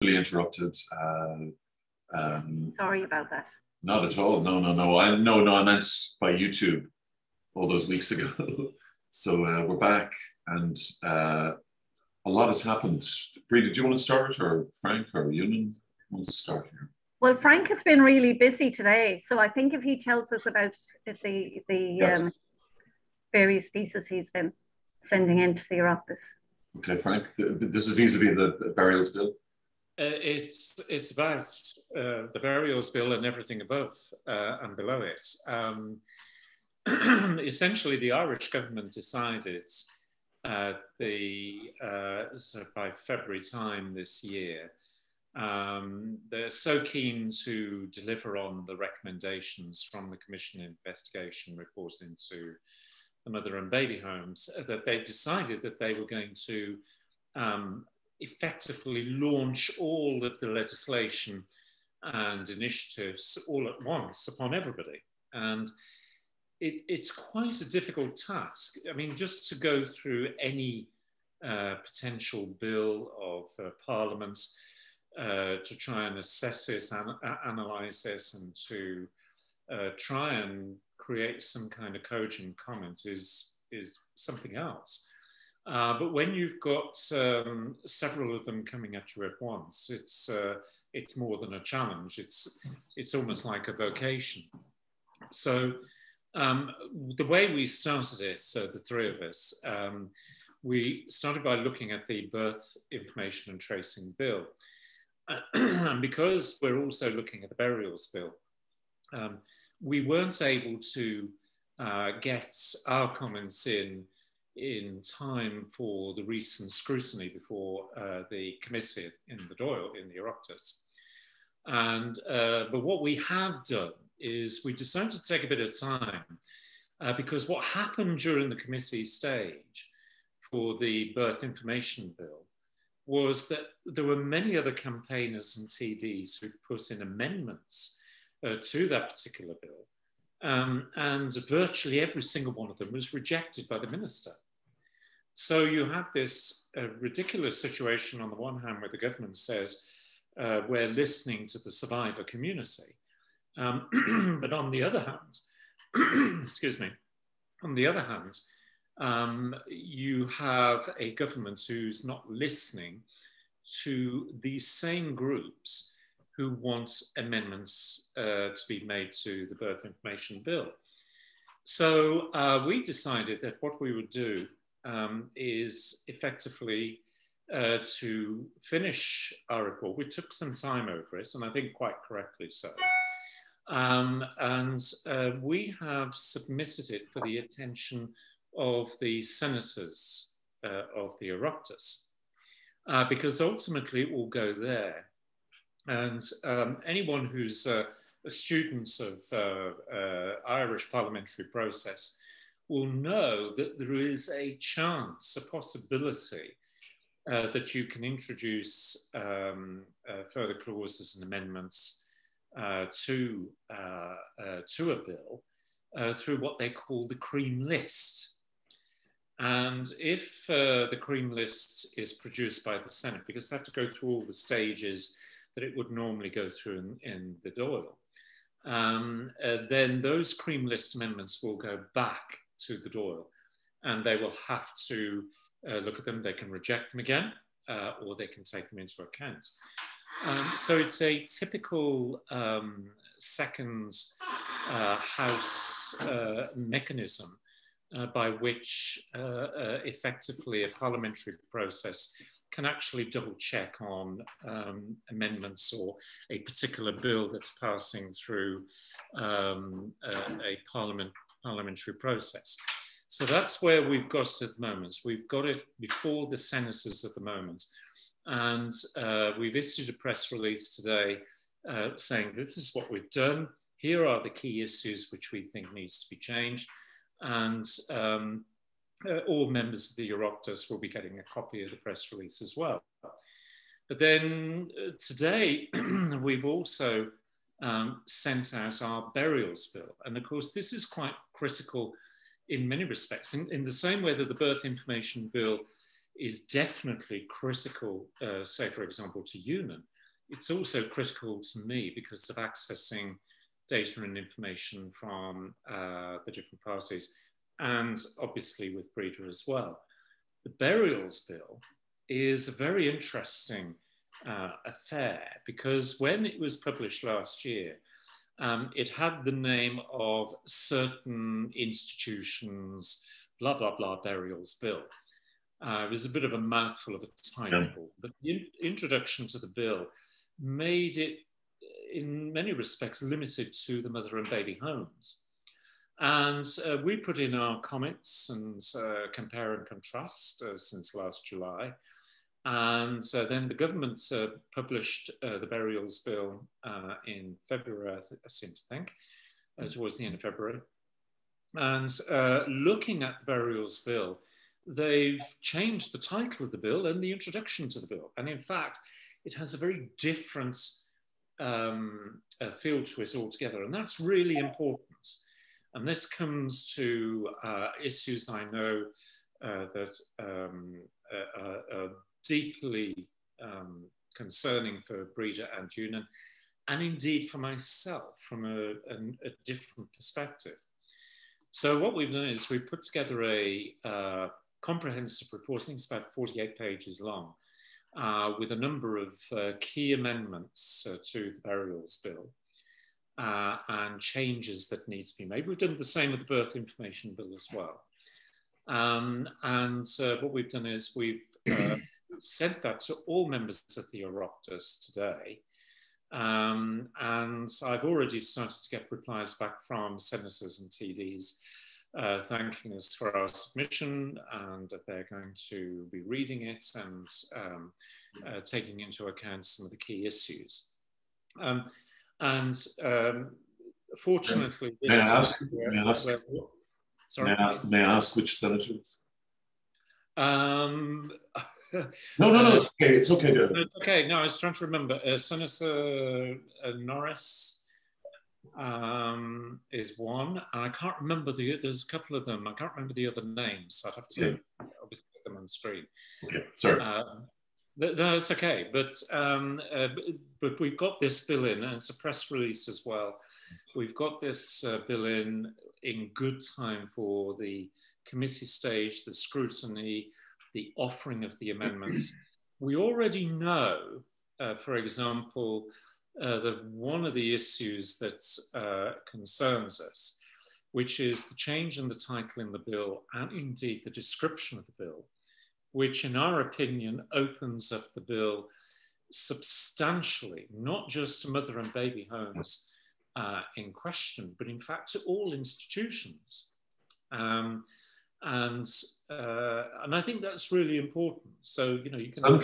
rudely interrupted. Sorry about that. Not at all. No. I meant by YouTube all those weeks ago. So we're back, and a lot has happened. Breeda, do you want to start, or Frank, or Eunan wants to start here? Well, Frank has been really busy today, so I think if he tells us about the Yes. Various pieces he's been sending into the Oireachtas. Okay, Frank, this is vis-a-vis the burials bill. It's about the burials bill and everything above and below it. Essentially, the Irish government decided sort of by February time this year, they're so keen to deliver on the recommendations from the Commission investigation report into the mother and baby homes that they decided that they were going to effectively launch all of the legislation and initiatives all at once upon everybody. And it's quite a difficult task. I mean, just to go through any potential bill of Parliament's to try and assess this, analyse this, and to try and create some kind of cogent comment is something else. But when you've got several of them coming at you at once, it's more than a challenge. It's almost like a vocation. So the way we started this, the three of us, we started by looking at the Birth Information and Tracing Bill. And because we're also looking at the Burials Bill, we weren't able to get our comments in time for the recent scrutiny before the committee in the Dáil, in the Oireachtas. And but what we have done is we decided to take a bit of time because what happened during the committee stage for the Birth Information Bill was that there were many other campaigners and TDs who put in amendments to that particular bill. And virtually every single one of them was rejected by the minister. So you have this ridiculous situation on the one hand where the government says, we're listening to the survivor community. But on the other hand, excuse me, on the other hand, you have a government who's not listening to these same groups who want amendments to be made to the Birth Information Bill. So we decided that what we would do is effectively to finish our report. We took some time over it, and I think quite correctly so. We have submitted it for the attention of the senators of the Oireachtas, because ultimately it will go there. And anyone who's a student of Irish parliamentary process will know that there is a chance, a possibility that you can introduce further clauses and amendments to a bill through what they call the cream list. And if the cream list is produced by the Senate, because they have to go through all the stages that it would normally go through in the Dáil, then those cream list amendments will go back to the Dáil, and they will have to look at them. They can reject them again, or they can take them into account. So it's a typical second house mechanism by which effectively a parliamentary process can actually double check on amendments or a particular bill that's passing through a parliamentary process. So that's where we've got it at the moment. We've got it before the senators at the moment. And we've issued a press release today saying this is what we've done. Here are the key issues which we think needs to be changed. And all members of the Oireachtas will be getting a copy of the press release as well. But then today, we've also sent out our burials bill. And of course, this is quite critical in many respects. In the same way that the Birth Information Bill is definitely critical, say, for example, to Eunan, it's also critical to me because of accessing data and information from the different parties, and obviously with Breeda as well. The burials bill is a very interesting affair, because when it was published last year, it had the name of certain institutions, blah, blah, blah, burials bill. It was a bit of a mouthful of a title, but the introduction to the bill made it, in many respects, limited to the mother and baby homes. And we put in our comments and compare and contrast since last July. And then the government published the burials bill in February, I seem to think, towards the end of February. And looking at the burials bill, they've changed the title of the bill and the introduction to the bill. And in fact, it has a very different feel to it altogether. And that's really important. And this comes to issues I know that are deeply concerning for Breeda and Eunan, and indeed for myself from a different perspective. So what we've done is we've put together a comprehensive report, I think it's about 48 pages long, with a number of key amendments to the burials bill and changes that need to be made. We've done the same with the birth information bill as well. And what we've done is we've sent that to all members of the Oireachtas today. And I've already started to get replies back from senators and TDs thanking us for our submission, and that they're going to be reading it and taking into account some of the key issues. Fortunately, this may I ask which senators? No, it's okay. It's okay. It's okay. No, I was trying to remember. Senator Norris is one, and I can't remember there's a couple of them. I can't remember the other names. I'd have to obviously put them on the screen. Okay, sorry. No, it's okay. But we've got this bill in, and it's a press release as well. We've got this bill in good time for the committee stage, the scrutiny, the offering of the amendments. We already know, for example, that one of the issues that concerns us, which is the change in the title in the bill and indeed the description of the bill, which in our opinion opens up the bill substantially, not just to mother and baby homes in question, but in fact to all institutions. And I think that's really important. So, you know, you can...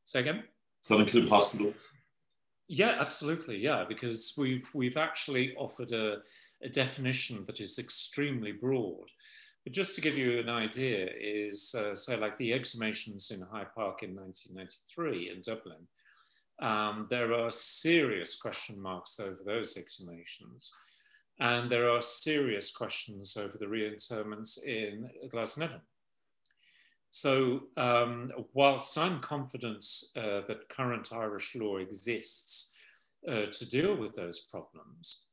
Say again? Does that include hospitals? Yeah, absolutely, yeah, because we've actually offered a definition that is extremely broad. But just to give you an idea is, say, like the exhumations in Hyde Park in 1993 in Dublin, there are serious question marks over those exhumations. And there are serious questions over the reinterments in Glasnevin. So whilst I'm confident that current Irish law exists to deal with those problems,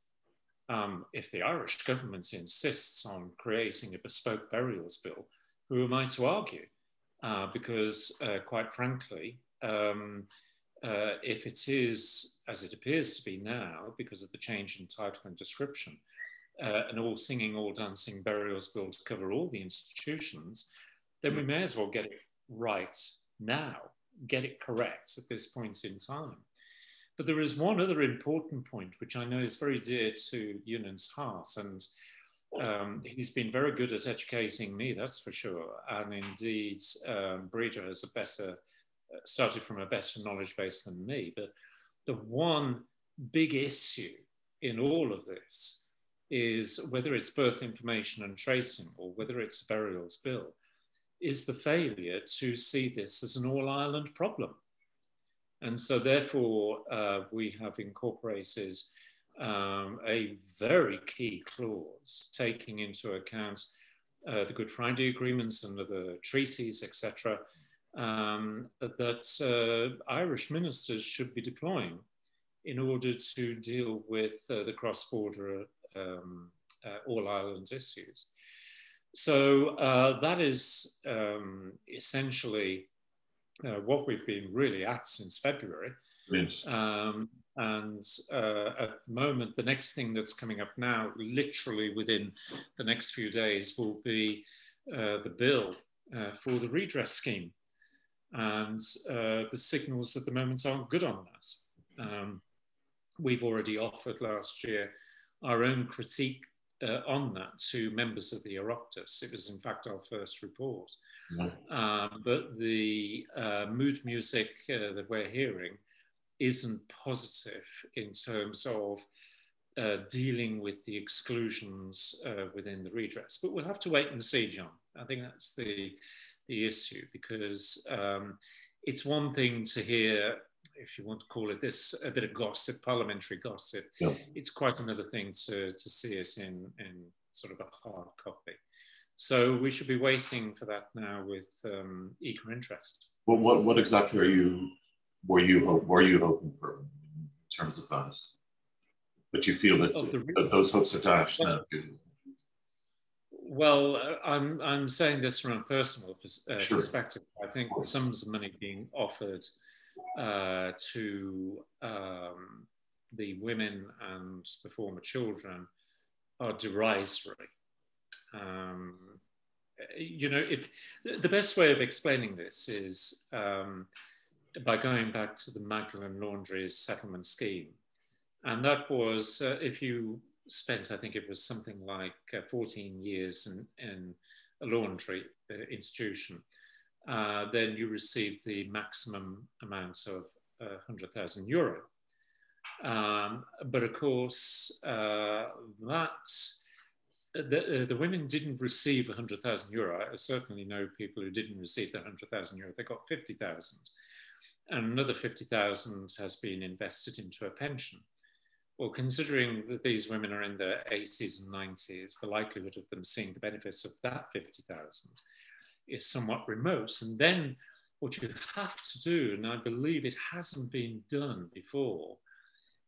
if the Irish government insists on creating a bespoke burials bill, who am I to argue? Because quite frankly, if it is, as it appears to be now, because of the change in title and description, an all singing, all dancing burials bill to cover all the institutions, then we may as well get it right now, get it correct at this point in time. But there is one other important point, which I know is very dear to Eunan's heart, and he's been very good at educating me, that's for sure. And indeed, Breeda has started from a better knowledge base than me. But the one big issue in all of this is, whether it's birth information and tracing or whether it's a burials bill, is the failure to see this as an all-Ireland problem. And so therefore, we have incorporated a very key clause taking into account the Good Friday agreements and other treaties, etc., that Irish ministers should be deploying in order to deal with the cross-border all-Ireland issues. So that is essentially what we've been really at since February. Yes. And at the moment, the next thing that's coming up now, literally within the next few days, will be the bill for the redress scheme. And the signals at the moment aren't good on that. We've already offered last year our own critique on that to members of the Oireachtas. It was in fact our first report. Yeah. But the mood music that we're hearing isn't positive in terms of dealing with the exclusions within the redress. But we'll have to wait and see, John. I think that's the issue, because it's one thing to hear, if you want to call it this, a bit of gossip, parliamentary gossip. Yeah. It's quite another thing to see it in sort of a hard copy. So we should be waiting for that now with eager interest. Well, what exactly were you hoping for in terms of that? But you feel that those hopes are dashed now. Well, I'm saying this from a personal perspective. I think the sums of money being offered to the women and the former children are derisory. You know, if the best way of explaining this is by going back to the Magdalen Laundries settlement scheme. And that was, if you spent, I think it was something like 14 years in a laundry institution, then you received the maximum amount of €100,000. But of course, the women didn't receive €100,000. I certainly know people who didn't receive the €100,000. They got 50,000. And another 50,000 has been invested into a pension. Well, considering that these women are in their 80s and 90s, the likelihood of them seeing the benefits of that 50,000 is somewhat remote. And then what you have to do, and I believe it hasn't been done before,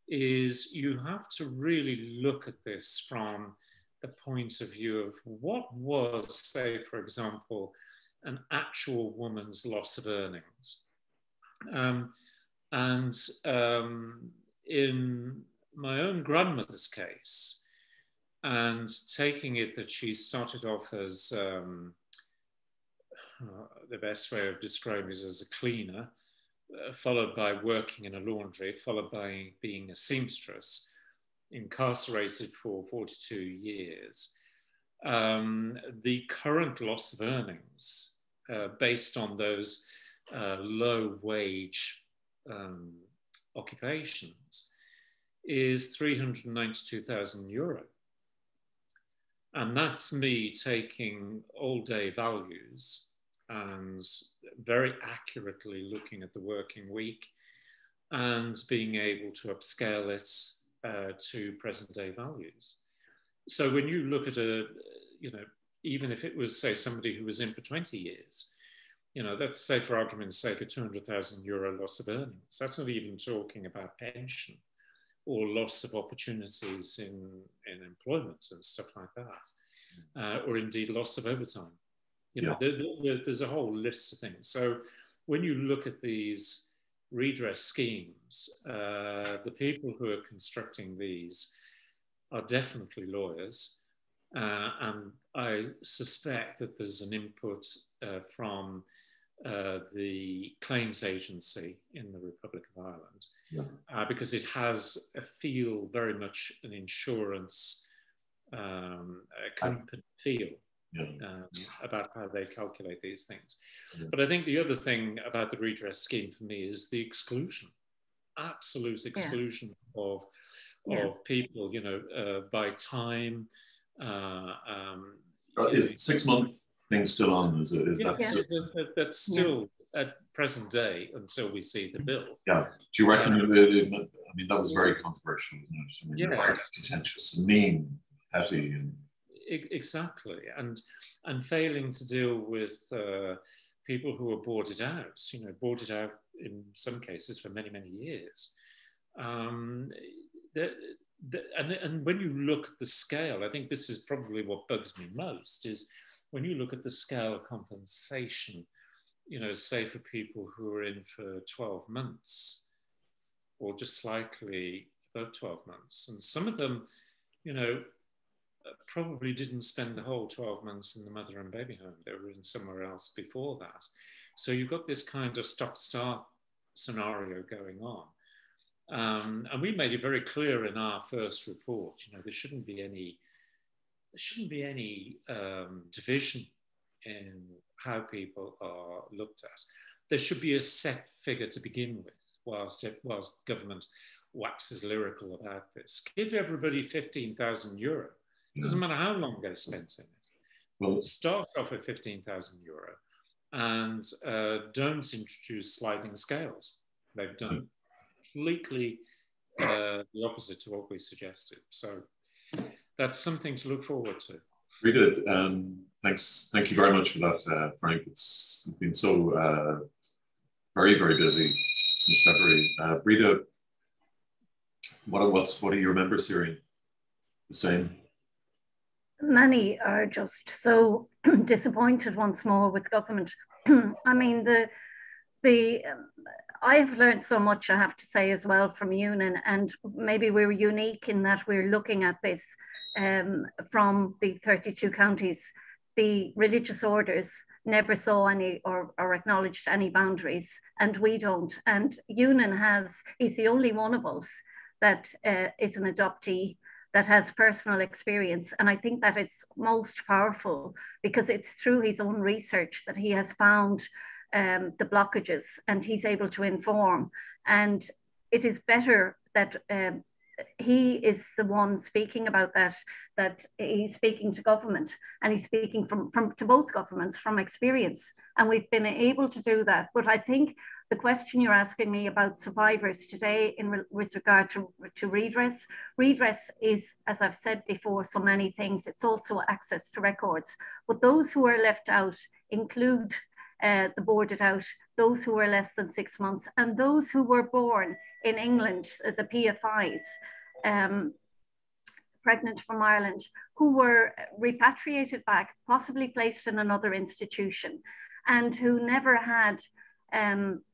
is you have to really look at this from the point of view of what was, say, for example, an actual woman's loss of earnings. In my own grandmother's case, and taking it that she started off as, the best way of describing it is as a cleaner, followed by working in a laundry, followed by being a seamstress, incarcerated for 42 years. The current loss of earnings based on those low wage occupations is €392,000. And that's me taking all day values and very accurately looking at the working week and being able to upscale it to present day values. So when you look at even if it was, say, somebody who was in for 20 years, let's say for argument's sake, a €200,000 loss of earnings. That's not even talking about pension or loss of opportunities in employment and stuff like that, or indeed loss of overtime. There's a whole list of things. So when you look at these redress schemes, the people who are constructing these are definitely lawyers. And I suspect that there's an input from the claims agency in the Republic of Ireland, because it has a feel very much an insurance company feel about how they calculate these things. But I think the other thing about the redress scheme for me is the exclusion, absolute exclusion of people, by time. Is the 6-month thing still on? That's still at present day until we see the bill. Yeah. Do you reckon? That was very controversial, wasn't it? Very contentious, mean, petty, and exactly, and failing to deal with people who were boarded out, boarded out in some cases for many, many years. And when you look at the scale, I think this is probably what bugs me most, is when you look at the scale of compensation, say for people who are in for 12 months or just slightly above 12 months. And some of them, probably didn't spend the whole 12 months in the mother and baby home. They were in somewhere else before that. So you've got this kind of stop-start scenario going on. And we made it very clear in our first report, there shouldn't be any division in how people are looked at. There should be a set figure to begin with, whilst government waxes lyrical about this. Give everybody €15,000. It doesn't matter how long they've spent in it. Well, start off at €15,000 and don't introduce sliding scales. They've done completely the opposite to what we suggested. So that's something to look forward to. Breeda, thank you very much for that, Frank. It's been so very, very busy since February. Breeda, what are your members hearing? The same? Many are just so disappointed once more with government. I mean, I've learned so much, I have to say, as well, from Eunan, and maybe we're unique in that we're looking at this from the 32 counties. The religious orders never saw any or acknowledged any boundaries, and we don't. And Eunan he's the only one of us that is an adoptee that has personal experience. And I think that it's most powerful because it's through his own research that he has found the blockages and he's able to inform. And it is better that he is the one speaking about that he's speaking to government, and he's speaking to both governments from experience. And we've been able to do that. But I think the question you're asking me about survivors today with regard to redress is, as I've said before, so many things. It's also access to records. But those who are left out include the boarded out, those who were less than 6 months, and those who were born in England, the PFIs, pregnant from Ireland, who were repatriated back, possibly placed in another institution, and who never had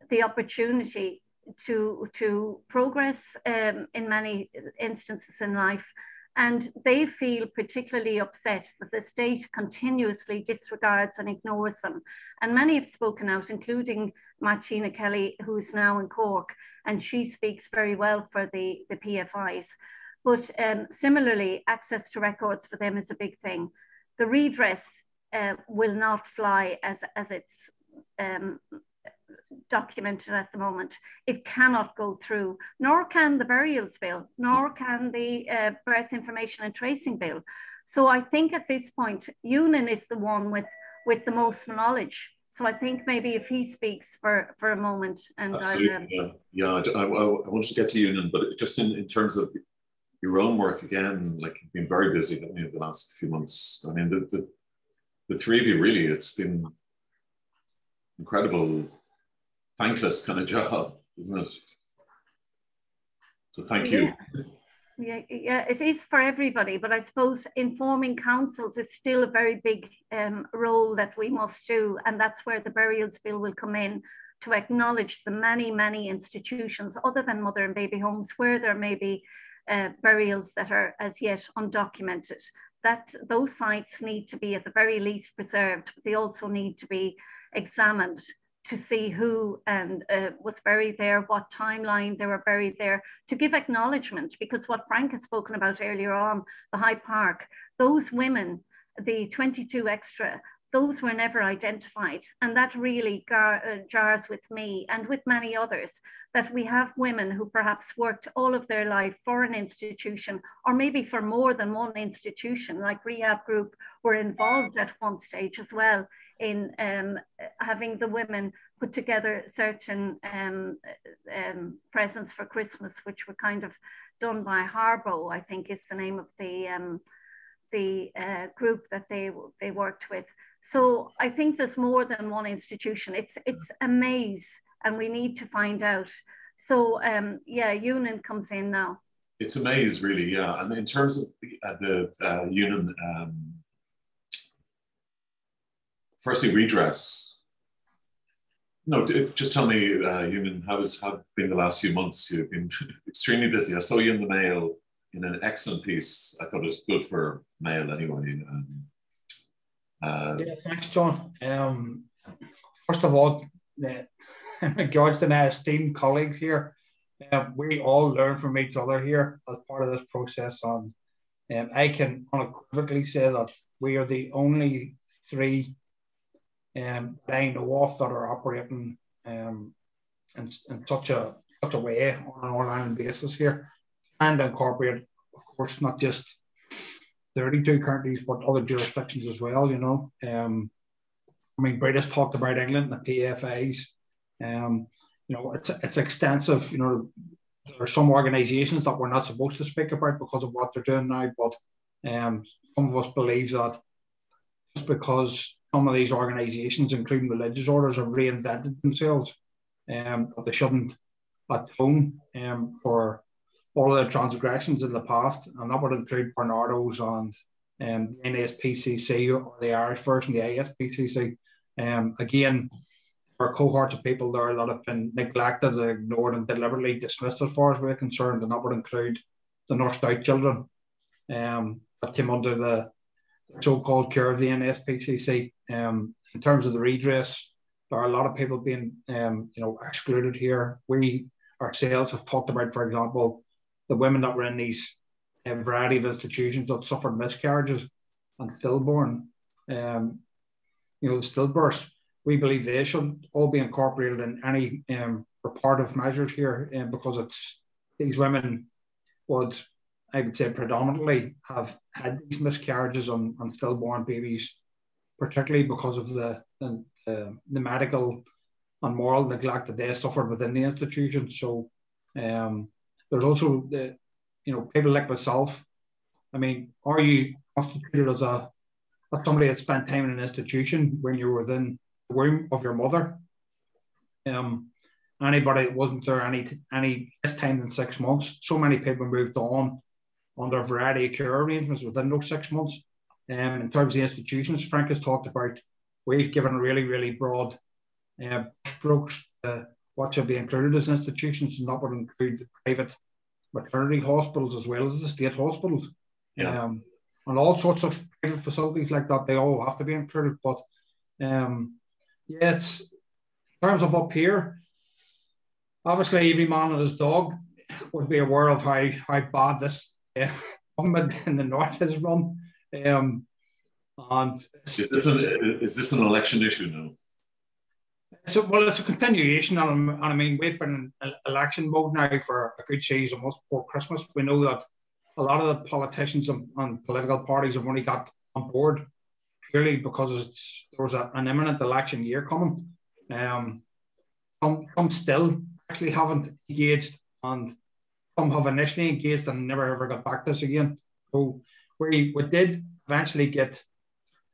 the opportunity to progress in many instances in life. And they feel particularly upset that the state continuously disregards and ignores them. And many have spoken out, including Martina Kelly, who's now in Cork, and she speaks very well for the PFIs. But similarly, access to records for them is a big thing. The redress will not fly as it's documented at the moment. It cannot go through, nor can the burials bill, nor can the birth information and tracing bill. So I think at this point, Eunan is the one with the most knowledge. So I think maybe if he speaks for a moment. And I want to get to Eunan, but just in terms of your own work, again, like you've been very busy the last few months. I mean, the three of you, really, it's been incredible, thankless kind of job, isn't it? So thank you. Yeah, it is for everybody, but I suppose informing councils is still a very big role that we must do, and that's where the burials bill will come in, to acknowledge the many institutions other than mother and baby homes where there may be burials that are as yet undocumented. That those sites need to be at the very least preserved, but they also need to be examined to see who was buried there, what timeline they were buried there, to give acknowledgement, because what Frank has spoken about earlier on, the Hyde Park, those women, the 22 extra, those were never identified. And that really jars with me and with many others, that we have women who perhaps worked all of their life for an institution, or maybe for more than one institution, like Rehab Group were involved at one stage as well in having the women put together certain presents for Christmas, which were kind of done by Harbo, I think is the name of the group that they worked with. So I think there's more than one institution. It's a maze, and we need to find out. So yeah, Eunan comes in now. It's a maze, really, yeah. And in terms of the Eunan, firstly, redress. No, just tell me, Eunan, how have been the last few months? You've been extremely busy. I saw you in the Mail in an excellent piece. I thought it was good for Mail anyway. Yeah, thanks, John. First of all, in regards to my esteemed colleagues here, we all learn from each other here as part of this process. And I can unequivocally say that we are the only three that I know of that are operating in such a way on an all-Ireland basis here, and incorporate, of course, not just 32 counties, but other jurisdictions as well, you know. I mean, Breeda's talked about England and the PFAs. You know, it's extensive. You know, there are some organisations that we're not supposed to speak about because of what they're doing now, but some of us believe that just because some of these organisations, including religious orders, have reinvented themselves, that they shouldn't atone for all of their transgressions in the past, and that would include Bernardo's and the NSPCC, or the Irish version, the ISPCC. Again, there are cohorts of people there that have been neglected, ignored, and deliberately dismissed as far as we're concerned, and that would include the nursed out children that came under the so-called care of the NSPCC. In terms of the redress, there are a lot of people being you know, excluded here. We ourselves have talked about, for example, the women that were in these variety of institutions that suffered miscarriages and stillborn, you know, the stillbirths. We believe they should all be incorporated in any reparative measures here, because it's these women would, I would say, predominantly have had these miscarriages on stillborn babies, particularly because of the medical and moral neglect that they suffered within the institution. So there's also the, you know, people like myself. I mean, are you constituted as somebody that spent time in an institution when you were within the womb of your mother? Anybody that wasn't there any less time than 6 months, so many people moved on under a variety of care arrangements within those 6 months. In terms of the institutions Frank has talked about, we've given really, really broad strokes to what should be included as institutions, and that would include the private maternity hospitals as well as the state hospitals. Yeah. And all sorts of private facilities like that, they all have to be included. But yeah, it's in terms of up here, obviously every man and his dog would be aware of how bad this government in the north has run. And is this an election issue now? So, well, it's a continuation, and I mean, we've been in election mode now for a good season, almost before Christmas. We know that a lot of the politicians and political parties have only got on board purely because there was an imminent election year coming. Some still actually haven't engaged, and some have initially engaged and never ever got back to us again. So we did eventually get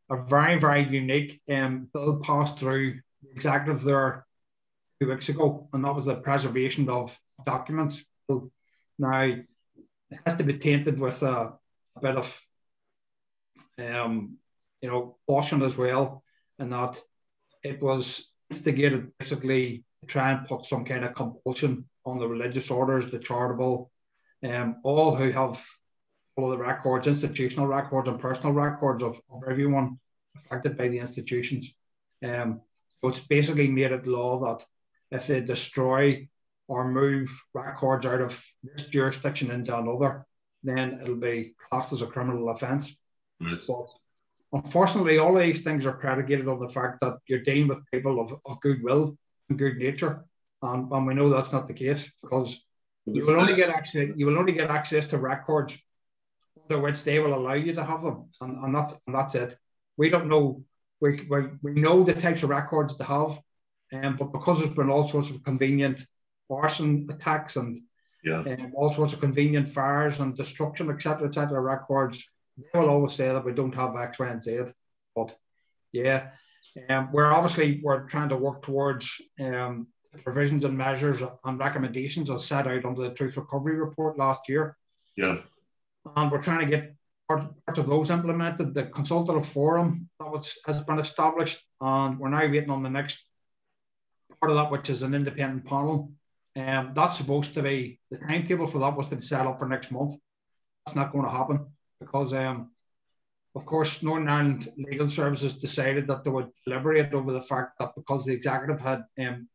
a very, very unique bill passed through the executive there 2 weeks ago, and that was the preservation of documents. So now it has to be tainted with a bit of you know, caution as well, and that it was instigated basically to try and put some kind of compulsion on the religious orders, the charitable, all who have all of the records, institutional records and personal records of everyone affected by the institutions. So it's basically made it law that if they destroy or move records out of this jurisdiction into another, then it'll be classed as a criminal offence. Right. But unfortunately, all of these things are predicated on the fact that you're dealing with people of goodwill and good nature, and we know that's not the case, because you will only get access to records under which they will allow you to have them, and that's it. We don't know. We know the types of records to have, but because there's been all sorts of convenient arson attacks and all sorts of convenient fires and destruction, etc., records, they will always say that we don't have X, Y, and Z. But Yeah. We're trying to work towards provisions and measures and recommendations as set out under the Truth Recovery Report last year. Yeah. And we're trying to get parts of those implemented. The consultative forum has been established, and we're now waiting on the next part of that, which is an independent panel. That's supposed to be, the timetable for that was to be set up for next month. That's not going to happen because, of course, Northern Ireland Legal Services decided that they would deliberate over the fact that because the executive had came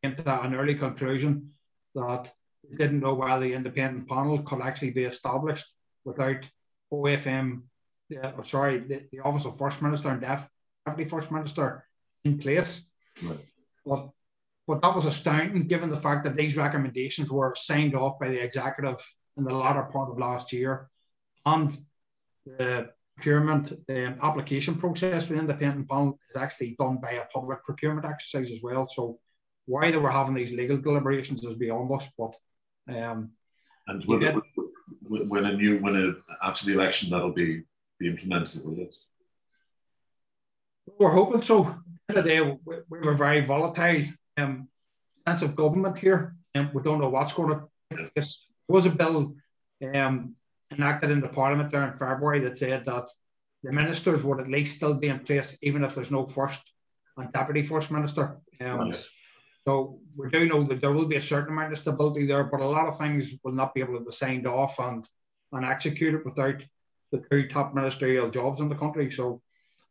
to an early conclusion that they didn't know whether the independent panel could actually be established without OFM, the Office of First Minister and Deputy First Minister in place. Right. But that was astounding given the fact that these recommendations were signed off by the executive in the latter part of last year, and the procurement application process for the independent panel is actually done by a public procurement exercise as well. So why they were having these legal deliberations is beyond us. But and after the election that'll be implemented, will it? We're hoping so. Today we were very volatile. Sense of government here, and we don't know what's going to take place. There was a bill enacted in the Parliament there in February that said that the ministers would at least still be in place even if there's no first and deputy first minister. Nice. So we do know that there will be a certain amount of stability there, but a lot of things will not be able to be signed off and executed without the two top ministerial jobs in the country. So,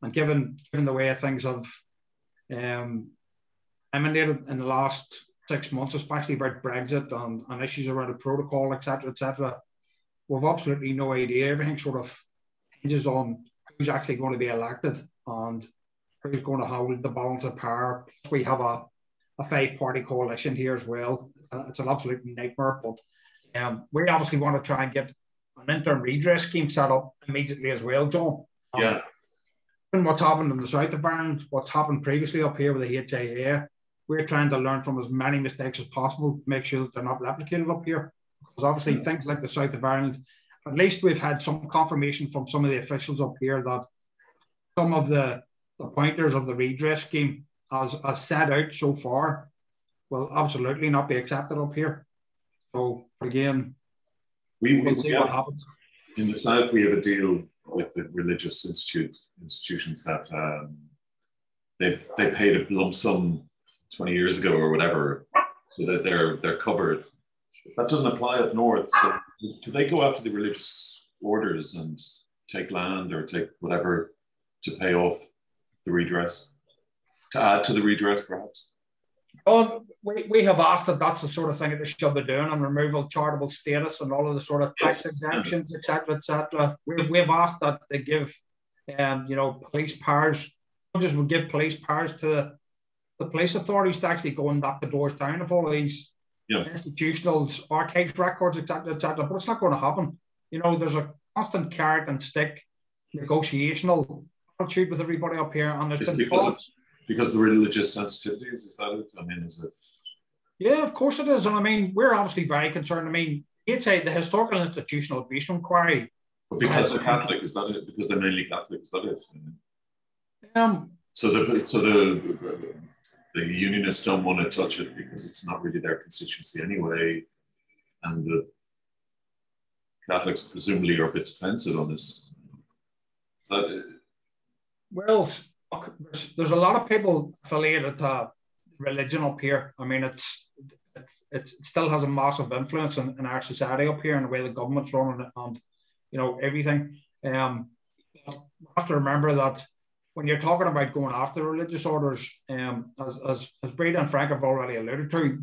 and given the way things have emanated in the last 6 months, especially about Brexit and issues around the protocol, etc., we've absolutely no idea. Everything sort of hinges on who's actually going to be elected and who's going to hold the balance of power. Plus we have a five-party coalition here as well. It's an absolute nightmare, but we obviously want to try and get an interim redress scheme set up immediately as well, John. Yeah. And what's happened in the south of Ireland, what's happened previously up here with the HIA, we're trying to learn from as many mistakes as possible to make sure that they're not replicated up here. Because obviously things like the south of Ireland, at least we've had some confirmation from some of the officials up here that some of the pointers of the redress scheme as set out so far will absolutely not be accepted up here. So again, we'll see what happens. In the south, we have a deal with the religious institutions that they paid a lump sum 20 years ago or whatever, so that they're covered. That doesn't apply up north. So do they go after the religious orders and take land or take whatever to pay off the redress, to add to the redress perhaps? Oh, we have asked that that's the sort of thing that they should be doing, and removal of charitable status and all of the sort of tax exemptions, etc., etc. We've asked that they give, police powers. Judges would give police powers to the police authorities to actually go and knock the doors down of all of these institutionals, archives, records, etc., etc. But it's not going to happen. There's a constant carrot and stick negotiational attitude with everybody up here, and there's been because the religious sensitivities, is that it? I mean, is it? Yeah, of course it is. And I mean, we're obviously very concerned. I mean, you'd say the historical institutional abuse inquiry. But because they're Catholic, is that it? Because they're mainly Catholic, is that it? So the unionists don't want to touch it because it's not really their constituency anyway, and the Catholics presumably are a bit defensive on this. Is that it? Well, there's a lot of people affiliated to religion up here. I mean, it still has a massive influence in our society up here and the way the government's running it and everything. You have to remember that when you're talking about going after religious orders, as Breeda and Frank have already alluded to,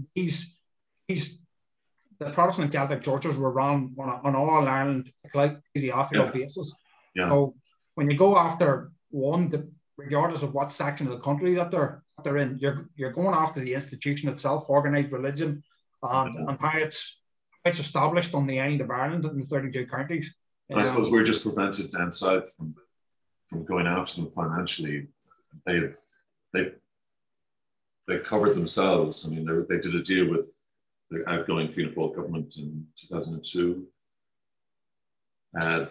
the Protestant Catholic churches were run on an all-Ireland ecclesiastical basis. Yeah. So when you go after one, regardless of what section of the country that they're in, you're going after the institution itself, organised religion, and how it's established on the island of Ireland in the 32 counties. I suppose we're just prevented down south from going after them financially. They covered themselves. I mean, they did a deal with the outgoing Fianna Fáil government in 2002.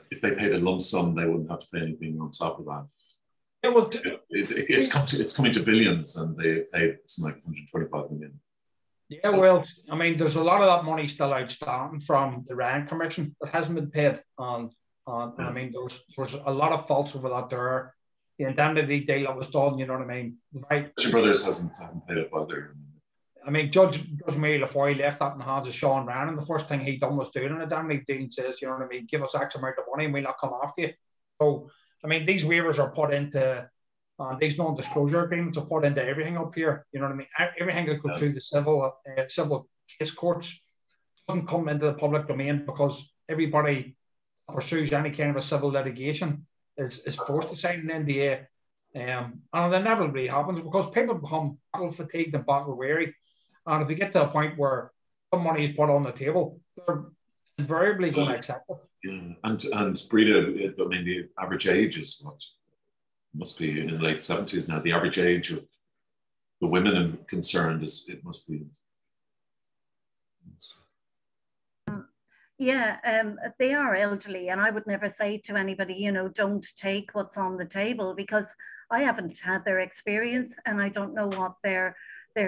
If they paid a lump sum, they wouldn't have to pay anything on top of that. It was. It's coming to billions, and they paid something like 125 million. Yeah, well, I mean, there's a lot of that money still outstanding from the Ryan Commission that hasn't been paid. And I mean, there's a lot of faults over that there. The indemnity deal that was done, you know what I mean? Right. Your brothers haven't paid it either. I mean, Judge Mary, before he left that in the hands of Sean Ryan, the first thing he done was doing an indemnity deal and says, you know what I mean, give us X amount of money and we'll not come after you. So, I mean, these waivers are put into, these non-disclosure agreements are put into everything up here. You know what I mean? Everything that goes through the civil case courts doesn't come into the public domain because everybody that pursues any kind of a civil litigation is forced to sign an NDA. And it inevitably happens because people become battle fatigued and battle weary. And if they get to a point where some money is put on the table, they're invariably going to accept it. Yeah, and Breeda, I mean, the average age is what? Must be in the late 70s now. The average age of the women concerned it must be. Yeah, they are elderly, and I would never say to anybody, you know, don't take what's on the table, because I haven't had their experience and I don't know what their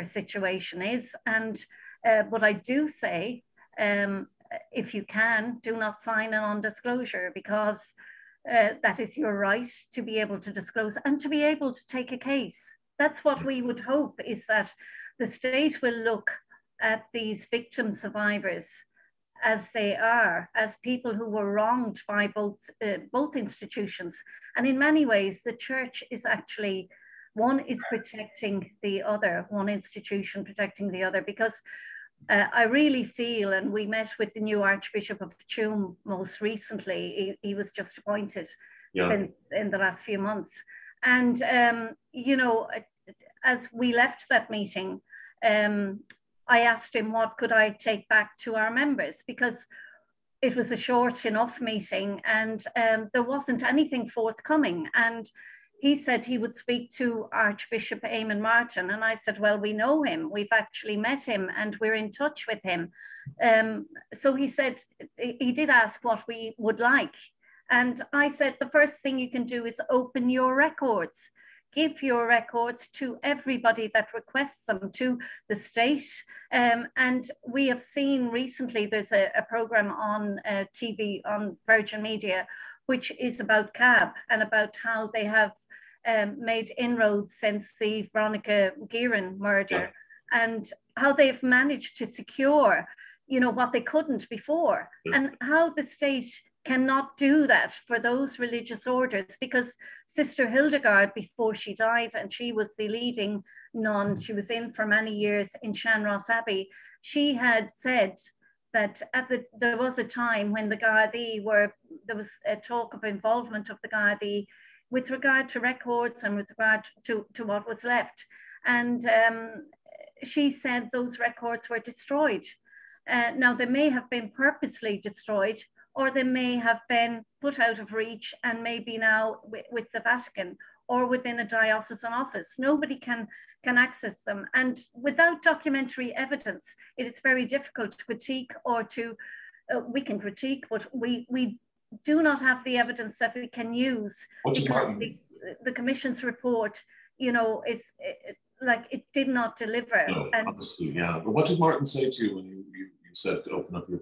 situation is. And but I do say, if you can, do not sign a non-disclosure, because that is your right to be able to disclose and to be able to take a case. That's what we would hope, is that the state will look at these victim survivors as they are, as people who were wronged by both institutions. And in many ways, the church is actually, one is protecting the other, one institution protecting the other, because I really feel, and we met with the new Archbishop of Tuam most recently, he was just appointed in the last few months. And, you know, as we left that meeting, I asked him, what could I take back to our members? Because it was a short enough meeting and there wasn't anything forthcoming. And he said he would speak to Archbishop Eamon Martin. And I said, well, we know him. We've actually met him and we're in touch with him. So he said, he did ask what we would like. And I said, the first thing you can do is open your records. Give your records to everybody that requests them, to the state. And we have seen recently, there's a program on TV, on Virgin Media, which is about CAB and about how they have made inroads since the Veronica Guerin murder, and how they've managed to secure, you know, what they couldn't before, and how the state cannot do that for those religious orders, because Sister Hildegard, before she died, and she was the leading nun, she was in for many years in Shanross Abbey, she had said that there was a time when the Gardaí there was a talk of involvement of the Gardaí with regard to records and with regard to what was left. And she said those records were destroyed. Now, they may have been purposely destroyed, or they may have been put out of reach and maybe now with the Vatican or within a diocesan office. Nobody can access them. And without documentary evidence, it is very difficult to critique, or to, we can critique, but we do not have the evidence that we can use. The Commission's report, you know, like it did not deliver. No, obviously, yeah. But what did Martin say to you when you said to open up your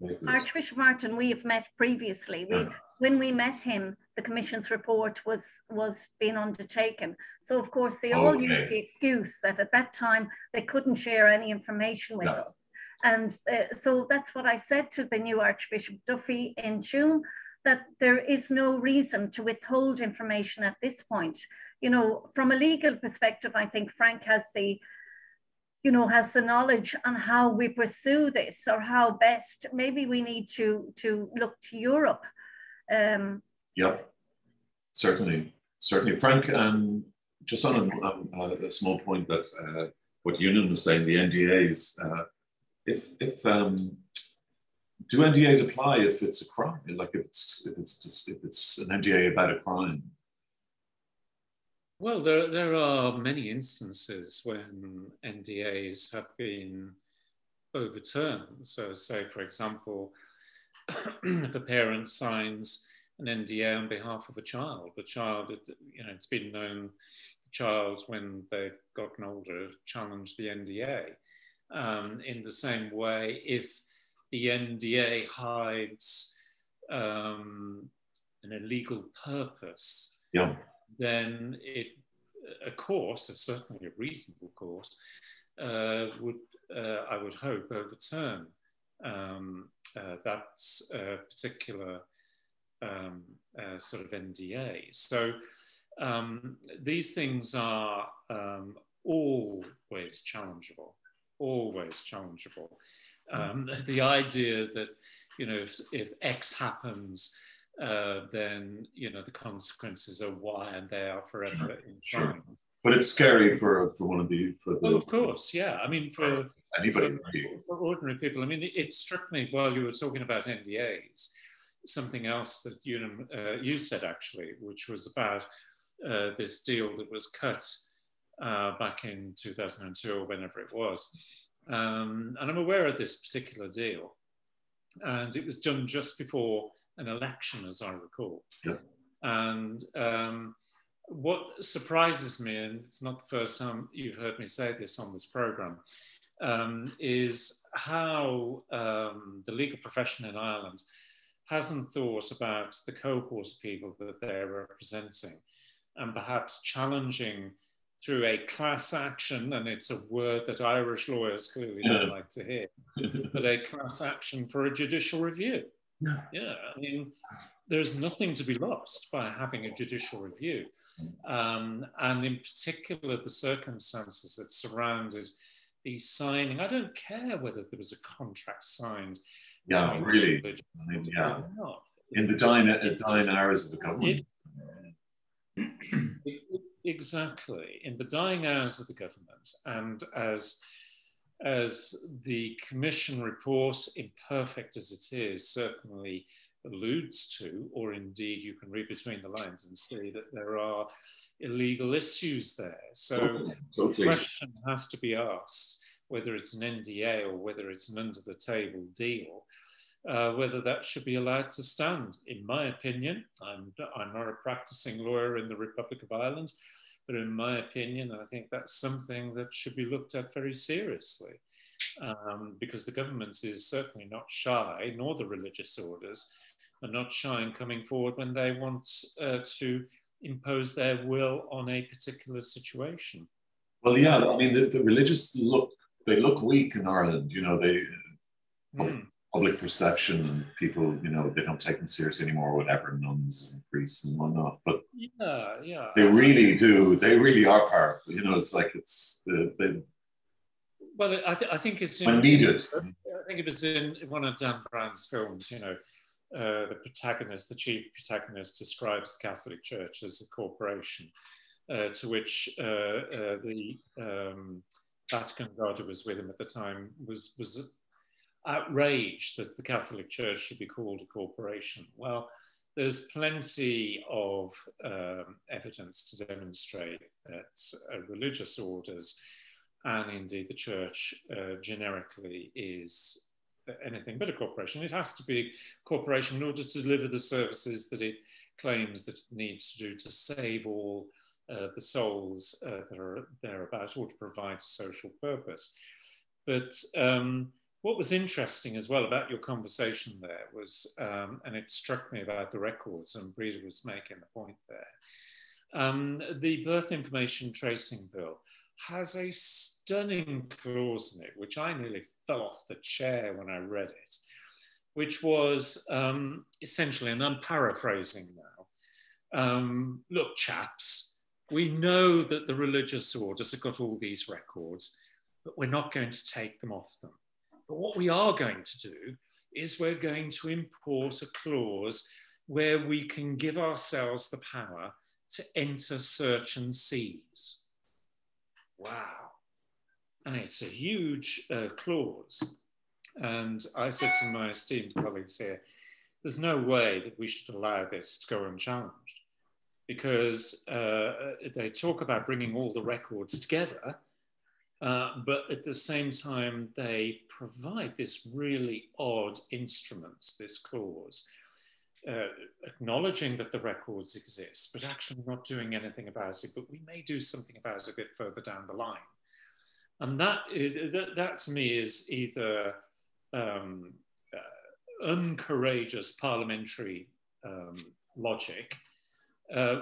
papers? Archbishop Martin, we have met previously. When we met him, the Commission's report was being undertaken. So of course they all used the excuse that at that time they couldn't share any information with us. And so that's what I said to the new Archbishop Duffy in June, that there is no reason to withhold information at this point. You know, from a legal perspective, I think Frank has the knowledge on how we pursue this, or how best. Maybe we need to look to Europe. Certainly. Frank, just on a small point that what Eunan was saying, the NDAs, if do NDAs apply if it's a crime? Like if it's an NDA about a crime? Well, there are many instances when NDAs have been overturned. So say, for example, if a parent signs an NDA on behalf of a child. The child, you know, it's been known the child, when they've gotten older, challenged the NDA. In the same way, if the NDA hides an illegal purpose, yeah, then a course, certainly a reasonable course, would, I would hope, overturn that particular sort of NDA. So these things are always challengeable, always challengeable. The idea that, you know, if X happens, then, you know, the consequences are Y and they are forever enshrined. Sure. But it's scary for one of the, oh, of course, yeah. I mean, for anybody, for ordinary people. I mean, it struck me while you were talking about NDAs, something else that you said actually, which was about this deal that was cut back in 2002 or whenever it was. And I'm aware of this particular deal. And it was done just before an election, as I recall. Yeah. And what surprises me, and it's not the first time you've heard me say this on this program, is how the legal profession in Ireland hasn't thought about the cohort of people that they're representing, and perhaps challenging through a class action, and it's a word that Irish lawyers clearly don't like to hear, but a class action for a judicial review. Yeah, I mean, there's nothing to be lost by having a judicial review. And in particular, the circumstances that surrounded the signing. I don't care whether there was a contract signed. Yeah, really. I mean, yeah. In the dying hours of the government. Exactly. In the dying hours of the government, and as the Commission report, imperfect as it is, certainly alludes to, or indeed you can read between the lines and see that there are illegal issues there. So the question has to be asked, whether it's an NDA or whether it's an under-the-table deal, whether that should be allowed to stand. In my opinion, I'm not a practicing lawyer in the Republic of Ireland, but in my opinion, I think that's something that should be looked at very seriously, because the government is certainly not shy, nor the religious orders are not shy in coming forward when they want to impose their will on a particular situation. Well, yeah, I mean, the religious look weak in Ireland, you know, public perception and people, you know, they don't take them seriously anymore, whatever, nuns and priests and whatnot. But yeah, they really do. They really are powerful. You know, it's like well, I think it's when needed. I think it was in one of Dan Brown's films. You know, the chief protagonist, describes the Catholic Church as a corporation, to which the Vatican guard who was with him at the time was outraged that the Catholic Church should be called a corporation. Well, there's plenty of evidence to demonstrate that religious orders and indeed the church generically is anything but a corporation. It has to be a corporation in order to deliver the services that it claims that it needs to do to save all the souls that are thereabouts, or to provide a social purpose. But what was interesting as well about your conversation there was, and it struck me about the records, and Breeda was making the point there, the Birth Information Tracing Bill has a stunning clause in it, which I nearly fell off the chair when I read it, which was essentially, and I'm paraphrasing now, look, chaps, we know that the religious orders have got all these records, but we're not going to take them off them. But what we are going to do is we're going to import a clause where we can give ourselves the power to enter, search and seize. Wow. And it's a huge clause. And I said to my esteemed colleagues here, there's no way that we should allow this to go unchallenged, because they talk about bringing all the records together, but at the same time, they provide this really odd instrument, this clause, acknowledging that the records exist, but actually not doing anything about it. But we may do something about it a bit further down the line. And that to me is either uncourageous parliamentary logic,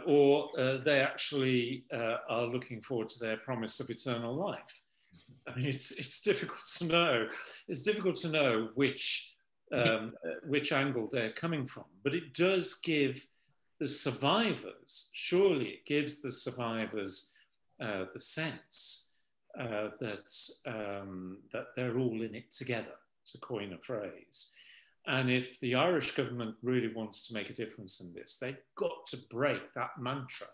or they actually are looking forward to their promise of eternal life. I mean, it's difficult to know. It's difficult to know which angle they're coming from, but it does give the survivors, surely it gives the survivors the sense that they're all in it together, to coin a phrase. And if the Irish government really wants to make a difference in this, they've got to break that mantra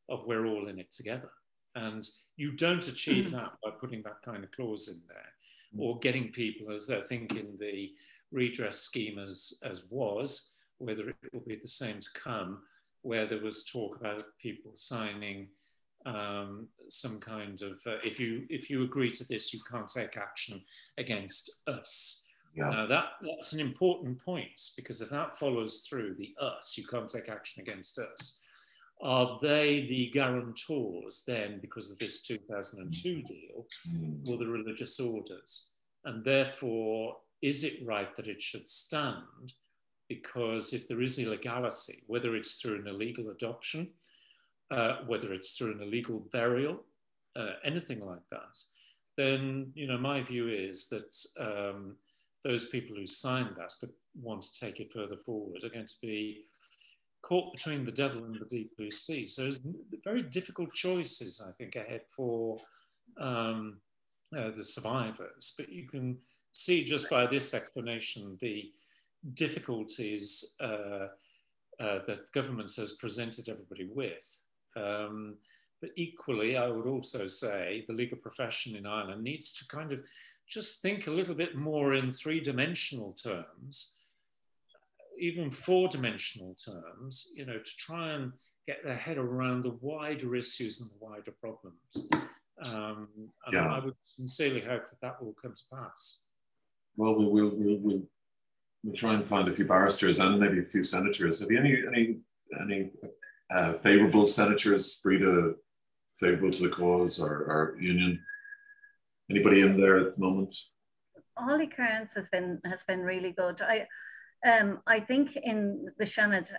of we're all in it together. And you don't achieve that by putting that kind of clause in there, or getting people, as they're thinking the redress scheme as was, whether it will be the same to come, where there was talk about people signing some kind of, if you agree to this, you can't take action against us. Yeah. Now that's an important point, because if that follows through, the us, you can't take action against us, are they the guarantors then, because of this 2002 deal, for the religious orders? And therefore, is it right that it should stand? Because if there is illegality, whether it's through an illegal adoption, whether it's through an illegal burial, anything like that, then, you know, my view is that those people who signed that but want to take it further forward are going to be caught between the devil and the deep blue sea. So there's very difficult choices, I think, ahead for the survivors. But you can see just by this explanation the difficulties that governments has presented everybody with. But equally, I would also say the legal profession in Ireland needs to kind of just think a little bit more in three-dimensional terms, even four-dimensional terms, you know, to try and get their head around the wider issues and the wider problems. And I would sincerely hope that that will come to pass. Well, we'll try and find a few barristers and maybe a few senators. Have you any favourable senators, Breeda, favourable to the cause, or Eunan? Anybody in there at the moment? Holly Kearns has been really good. I think in the Senate,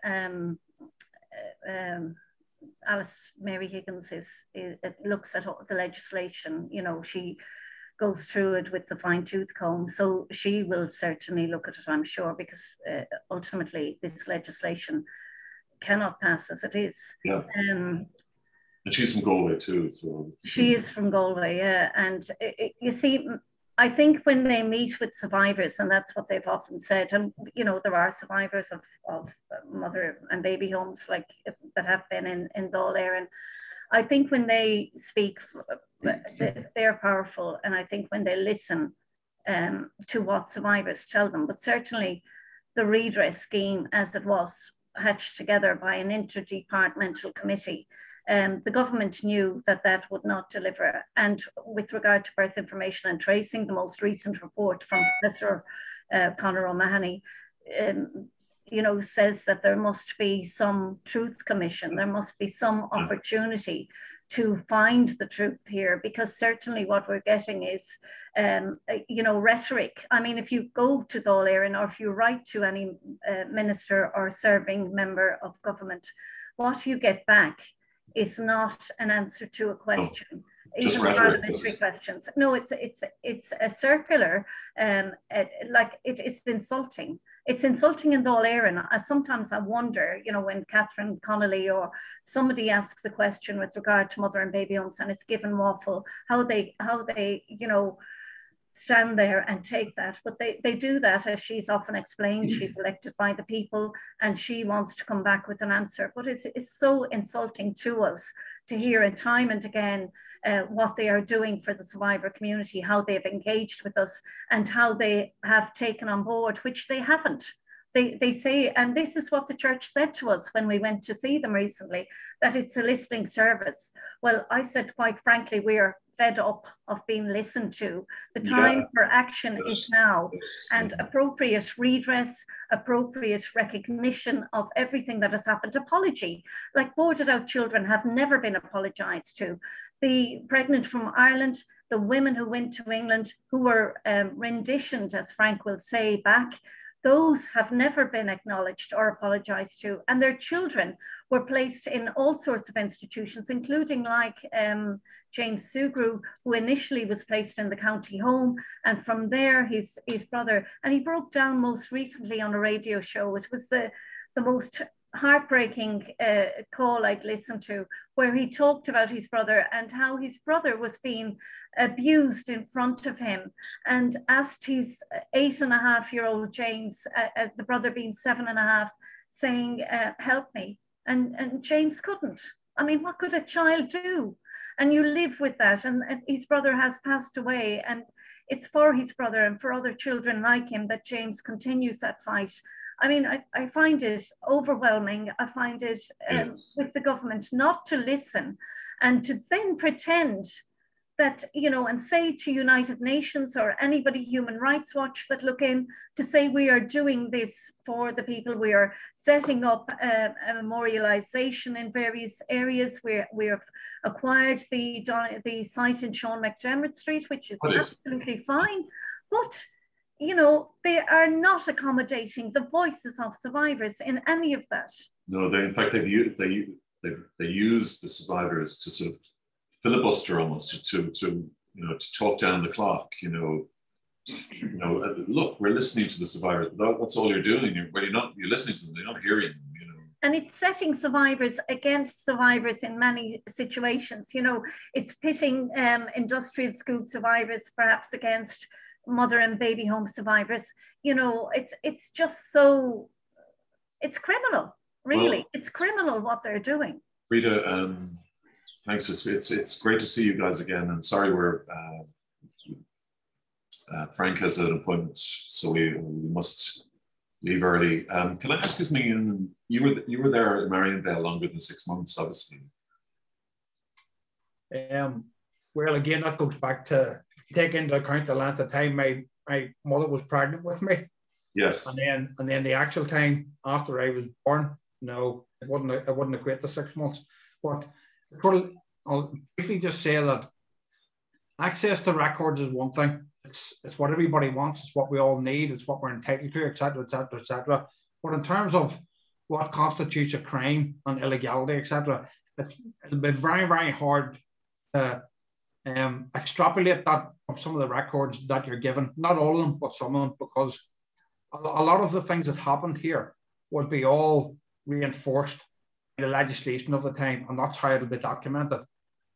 Alice Mary Higgins looks at the legislation. You know, she goes through it with the fine-tooth comb, so she will certainly look at it, I'm sure, because ultimately this legislation cannot pass as it is. Yeah. And she's from Galway too. So. She is from Galway, yeah. And you see, I think when they meet with survivors, and that's what they've often said, and you know, there are survivors of mother and baby homes like that have been in Dáil Éireann. I think when they speak, they're powerful, and I think when they listen to what survivors tell them, but certainly the redress scheme as it was hatched together by an interdepartmental committee, the government knew that that would not deliver. And with regard to birth information and tracing, the most recent report from Professor Conor O'Mahony, you know, says that there must be some truth commission, there must be some opportunity to find the truth here, because certainly what we're getting is, you know, rhetoric. I mean, if you go to Dáil Éireann, or if you write to any minister or serving member of government, what you get back is not an answer to a question. No, just even parliamentary questions. No, it's a circular, like it's insulting. It's insulting in Dáil Éireann. Sometimes I wonder, you know, when Catherine Connolly or somebody asks a question with regard to mother and baby homes and it's given waffle, how they, you know, stand there and take that. But they do that, as she's often explained. She's elected by the people and she wants to come back with an answer. But it's so insulting to us to hear it time and again what they are doing for the survivor community, how they've engaged with us and how they have taken on board, which they haven't. they say, and this is what the church said to us when we went to see them recently, that it's a listening service. Well, I said, quite frankly, we're fed up of being listened to. The time for action is now, and appropriate redress, appropriate recognition of everything that has happened. Apology, like boarded out children have never been apologized to. The pregnant from Ireland, the women who went to England, who were renditioned, as Frank will say, back, those have never been acknowledged or apologized to. And their children were placed in all sorts of institutions, including like James Sugru, who initially was placed in the county home. And from there, his brother, and he broke down most recently on a radio show. It was the most heartbreaking call I'd listened to, where he talked about his brother and how his brother was being abused in front of him, and asked his 8.5-year-old James, the brother being 7.5, saying, help me. And James couldn't. I mean, what could a child do? And you live with that. And his brother has passed away, and it's for his brother and for other children like him that James continues that fight. I mean, I find it overwhelming. I find it with the government not to listen, and to then pretend that, you know, and say to United Nations or anybody, Human Rights Watch, that look in, to say we are doing this for the people. We are setting up a memorialization in various areas. We have acquired the site in Sean McDermott Street, which is absolutely fine. But, you know, they are not accommodating the voices of survivors in any of that. No, in fact, they use the survivors to sort of filibuster almost, to you know, to talk down the clock. Look, we're listening to the survivors, but that's all you're doing. You're listening to them. You're not hearing them. You know. And it's setting survivors against survivors in many situations. You know, it's pitting industrial school survivors perhaps against mother and baby home survivors. You know, it's just so, it's criminal, really. Well, it's criminal what they're doing. Breeda, thanks. It's great to see you guys again. And sorry, Frank has an appointment, so we must leave early. Can I ask you something? You were there in Mariondale longer than 6 months, obviously. Well, again, that goes back to take into account the length of time my mother was pregnant with me. Yes. And then the actual time after I was born, no, it wouldn't equate to 6 months. But I'll briefly just say that access to records is one thing. It's what everybody wants. It's what we all need. It's what we're entitled to, etc., etc., etc. But in terms of what constitutes a crime and illegality, etc., it'll be very, very hard to extrapolate that from some of the records that you're given. Not all of them, but some of them, because a lot of the things that happened here would be all reinforced by the legislation of the time, and that's how it'll be documented,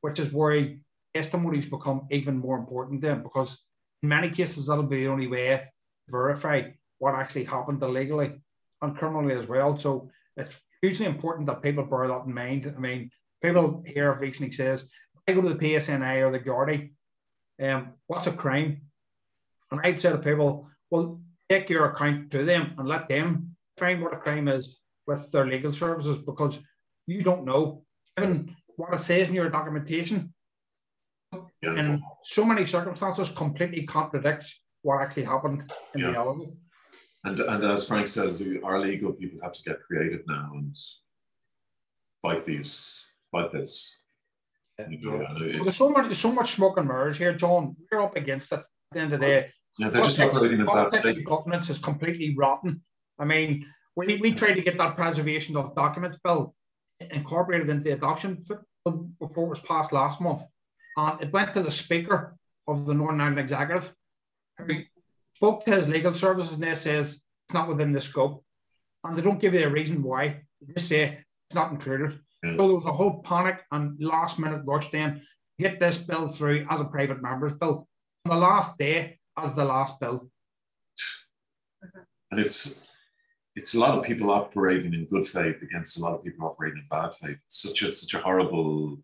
which is where testimonies become even more important then, because in many cases that'll be the only way to verify what actually happened illegally and criminally as well. So it's hugely important that people bear that in mind. I mean, people here have recently says, if I go to the PSNI or the Gardaí, what's a crime? And I'd say to people, well, take your account to them and let them find what a crime is with their legal services, because you don't know, given what it says in your documentation, in so many circumstances completely contradicts what actually happened in reality. And as Frank says, our legal people have to get creative now and fight this. There's so much smoke and mirrors here, John. We're up against it at the end of the day. Yeah, they're just operating in bad faith. Governance is completely rotten. I mean, we tried to get that preservation of documents bill incorporated into the adoption before it was passed last month. And it went to the Speaker of the Northern Ireland Executive, who spoke to his legal services, and they says it's not within the scope. And they don't give you a reason why. They just say it's not included. So there was a whole panic and last minute rush then to get this bill through as a private member's bill. On the last day as the last bill. And it's a lot of people operating in good faith against a lot of people operating in bad faith. It's such a horrible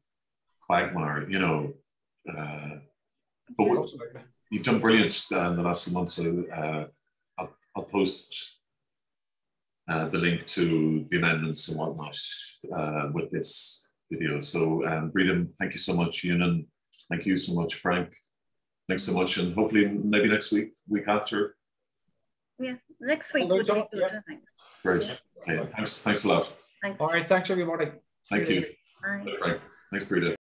quagmire, you know. But you've done brilliant in the last few months. So I'll post the link to the amendments and whatnot with this video. So Breeda, thank you so much. Eunan, thank you so much. Frank, thanks so much. And hopefully maybe next week after. Yeah, next week would be good, I think. Great. Okay. Thanks a lot. Thanks. All right, thanks everybody. Thank you. Bye. Frank. Thanks, Breeda.